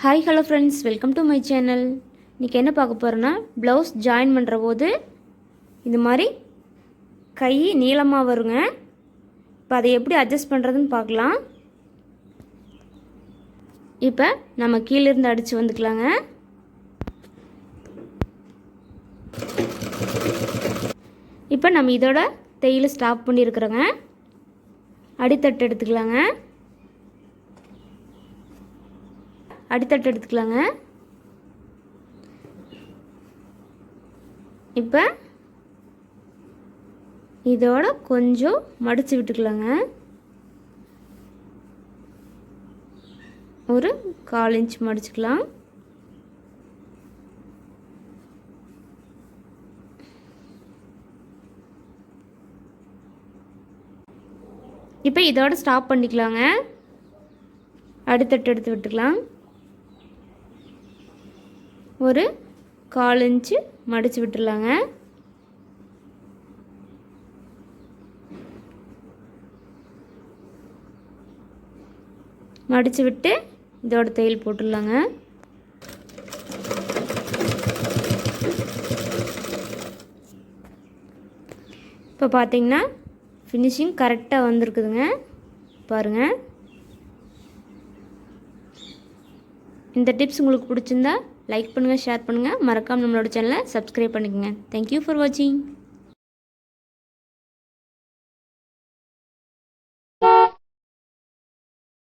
Hi hello friends, welcome to my channel. இன்றைக்கி என்ன பார்க்க போகிறோன்னா, ப்ளவுஸ் ஜாயின் பண்ணுற போது இது மாதிரி கை நீளமாக வருங்க. இப்போ அதை எப்படி அட்ஜஸ்ட் பண்ணுறதுன்னு பார்க்கலாம். இப்போ நம்ம கீழேருந்து அடித்து வந்துக்கலாங்க. இப்போ நம்ம இதோட தையல் ஸ்டாப் பண்ணியிருக்கிறோங்க. அடித்தட்டு எடுத்துக்கலாங்க. அடித்தட்டு எடுத்துக்கலாங்க. இப்போ இதோட கொஞ்சம் மடித்து விட்டுக்கலாங்க. ஒரு 1/4 இன்ச் மடிச்சுக்கலாம். இப்போ இதோட ஸ்டாப் பண்ணிக்கலாங்க. அடித்தட்டு எடுத்து விட்டுக்கலாம். ஒரு 1/4 இன்ச்சு மடித்து விட்டுடலாங்க. மடித்து விட்டு இதோட தையல் போட்டுடலாங்க. இப்போ பார்த்தீங்கன்னா ஃபினிஷிங் கரெக்டாக வந்திருக்குதுங்க. பாருங்கள். இந்த டிப்ஸ் உங்களுக்கு பிடிச்சிருந்தா லைக் பண்ணுங்கள், ஷேர் பண்ணுங்கள். மறக்காமல் நம்மளோட சேனலை சப்ஸ்கிரைப் பண்ணிக்கோங்க. தேங்க்யூ ஃபார் வாட்சிங்.